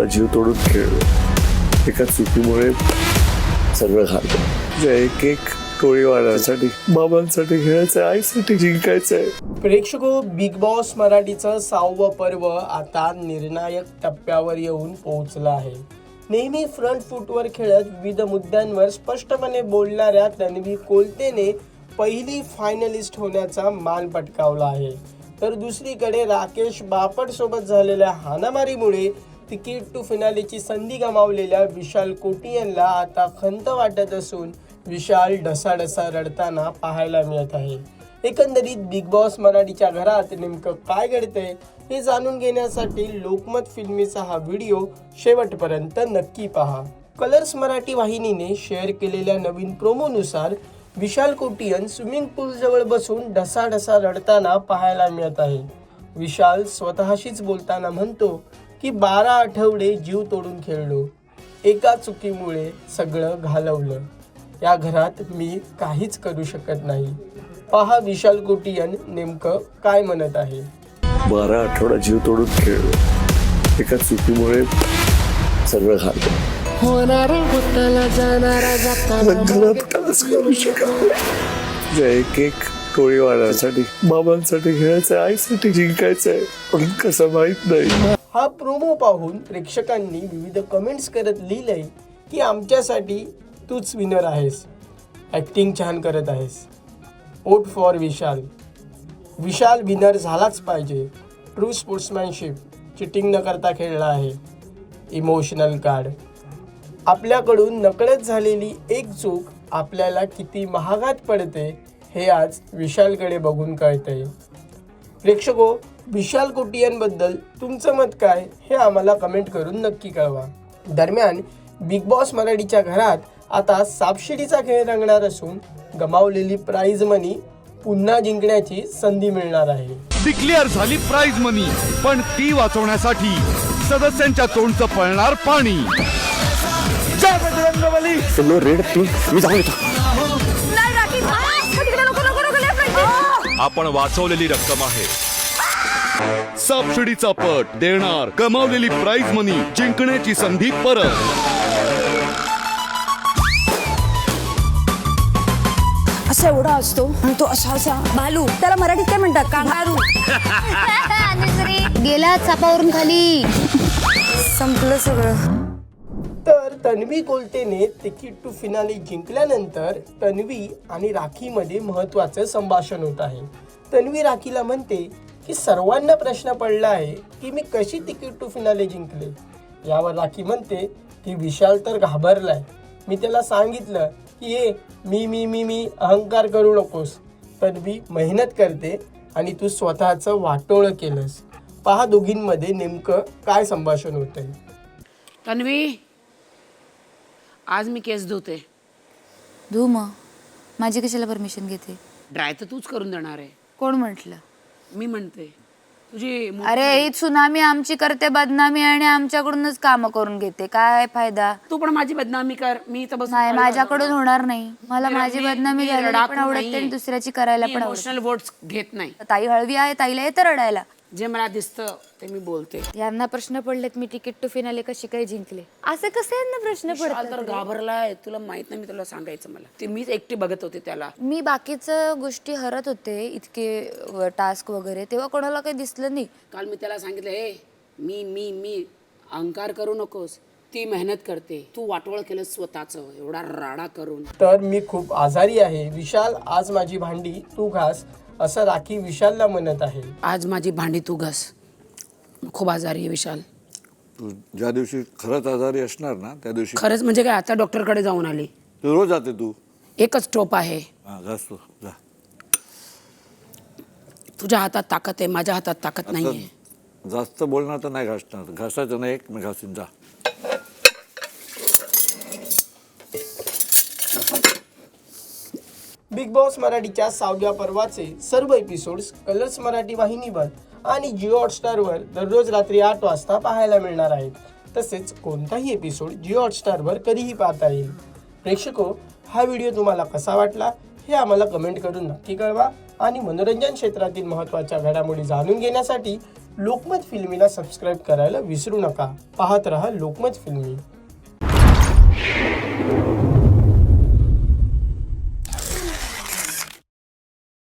आठवडा जीव तोडून खेळलो. एका चुकीमुळे सगळं घालतो. एक एक टोळीवाल्यांसाठी, बाबांसाठी खेळायचंय, आईसाठी जिंकायचंय. प्रेक्षको, बिग बॉस मराठीचं 6वं पर्व आता निर्णायक टप्प्यावर येऊन पोहोचलं आहे. नेहमी फ्रंट फूटवर खेळत विविध मुद्द्यांवर स्पष्टपणे बोलणाऱ्या तन्वी कोलतेने पहिली फायनलिस्ट होण्याचा मान पटकावला आहे. तर दुसरीकडे राकेश बापट सोबत झालेल्या हाणामारीमुळे तिकीट टू फिनालेची संधी गमावलेल्या विशाल कोटियनला आता खंत वाटत असून विशाल ढसाढसा रडताना पाहायला मिळत आहे. एकंदरीत बिग बॉस मराठीच्या घरात नेमकं काय घडतंय हे जाणून घेण्यासाठी लोकमत फिल्मीचा हा व्हिडिओ शेवटपर्यंत नक्की पहा. कलर्स मराठी वाहिनीने शेअर केलेल्या नवीन प्रोमोनुसार विशाल कोटियन स्विमिंग पूल जवळ बसून ढसाढसा रडताना पाहायला मिळत आहे. विशाल स्वतःशीच बोलताना म्हणतो की 12 आठवडे जीव तोडून खेळलो, एका चुकीमुळे सगळं घालवलं, या घरात मी काहीच करू शकत नाही. पहा विशाल कोटियन नेमकं काय म्हणत आहे. 12 आठवडा जीव तोडून खेळलो, एका चुकीमुळे सगळं घालतो. करू शकत एक एक टोळीवाल्यांसाठी, बाबांसाठी खेळायचंय, आईसाठी जिंकायचंय, पण कसं माहित नाही. हा प्रोमो पाहून प्रेक्षकांनी विविध कमेंट्स करत लिहिलंय की आमच्यासाठी तूच विनर आहेस, ॲक्टिंग छान करत आहेस, vote for Vishal, Vishal winner झालाच पाहिजे, ट्रू स्पोर्ट्समॅनशिप, चिटिंग न करता खेळला आहे, इमोशनल कार्ड. आपल्याकडून नकळत झालेली एक चूक आपल्याला किती महागात पडते हे आज विशालकडे बघून कळतंय. प्रेक्षको, विशाल कोटियनबद्दल तुमचं मत काय हे आम्हाला कमेंट करून नक्की कळवा. दरम्यान बिग बॉस मराठीच्या घरात आता सापशिडीचा खेळ रंगणार असून गमावलेली प्राइज मनी पुन्हा जिंकण्याची संधी मिळणार आहे. डिक्लेअर झाली प्राइज मनी, पण ती वाचवण्यासाठी सदस्यांच्या तोंडचं पळणार पाणी. रेड पिंक मी जाऊन येतो. आपण वाचवलेली रक्कम आहे. सबसिडीचा पट देणार, कमावलेली प्राइज मनी जिंकण्याची संधी परत. असा एवढा असतो आणि तो असा भालू, त्याला मराठीत काय म्हणतात? कांगारू. गेला चापावरून खाली. संपलं सगळं. तर तन्वी कोलतेने तिकीट टू फिनाले जिंकल्यानंतर तन्वी आणि राखीमध्ये महत्त्वाचं संभाषण होत आहे. तन्वी राखीला म्हणते की सर्वांना प्रश्न पडला आहे की मी कशी तिकीट टू फिनाले जिंकले. यावर राखी म्हणते की विशाल तर घाबरलाय, मी त्याला सांगितलं की ये मी मी मी मी अहंकार करू नकोस. तन्वी मेहनत करते आणि तू स्वतःचं वाटोळं केलंस. पहा दोघींमध्ये नेमकं काय संभाषण होतंय. तन्वी, आज मी केस धुते. धू मग, माझी कशाला परमिशन घेते? ड्राय तर तूच करून देणार आहे. कोण म्हटलं? मी म्हणते तुझी अरे ही सुनामी आमची करते बदनामी आणि आमच्याकडूनच काम करून घेते, काय फायदा? तू पण माझी बदनामी कर. मी तर बस नाही, माझ्याकडून होणार नाही. मला माझी बदनामी करायला पण आवडत नाही आणि दुसऱ्याची करायला पण आवडत. इमोशनल वोट्स घेत नाही. ताई हळवी आहे, ताईला येतं रडायला. जे मला दिसतं ते मी बोलते. यांना प्रश्न पडलेत मी तिकीट टू फिनाले कशी काय जिंकले, असं कसं यांना प्रश्न विशाल तर पडतात? घाबरलाय, तुला माहित नाही. मी तुला सांगायचं, मला ते मीच एकटी बघत होते त्याला. मी बाकीचं गोष्टी हरत होते, इतके टास्क वगैरे, तेव्हा कोणाला काही दिसलं नाही. काल मी त्याला सांगितलं, हे मी मी मी अहंकार करू नकोस, ती मेहनत करते, तू वाटोळ केलं स्वतःचं एवढा राडा करून. तर मी खूप आजारी आहे विशाल, आज माझी भांडी तू घास, असं राखी विशालला म्हणत आहे. आज माझी भांडी तू घास, खूप आजारी आहे विशाल. तू ज्या दिवशी खरंच आजारी असणार ना त्या दिवशी खरंच म्हणजे काय, आता डॉक्टरकडे जाऊन आली. तू रोज जाते तू. एकच टोप आहे. हा घास तू जा. तुझ्या हातात ताकद आहे, माझ्या हातात ताकद नाहीये. जास्त बोलणार तर नाही घासणार, घासायचं नाही, एक मी घासीन जा. बिग बॉस मराठीच्या 6व्या पर्वाचे सर्व एपिसोड्स कलर्स मराठी वाहिनीवर आणि जिओ हॉटस्टारवर दररोज रात्री 8 वाजता पाहायला मिळणार आहेत. तसेच कोणताही एपिसोड जिओ हॉटस्टारवर कधीही पाहता येईल. प्रेक्षको, हा व्हिडिओ तुम्हाला कसा वाटला हे आम्हाला कमेंट करून नक्की कळवा आणि मनोरंजन क्षेत्रातील महत्त्वाच्या घडामोडी जाणून घेण्यासाठी लोकमत फिल्मीला सबस्क्राईब करायला विसरू नका. पाहत रहा लोकमत फिल्मी.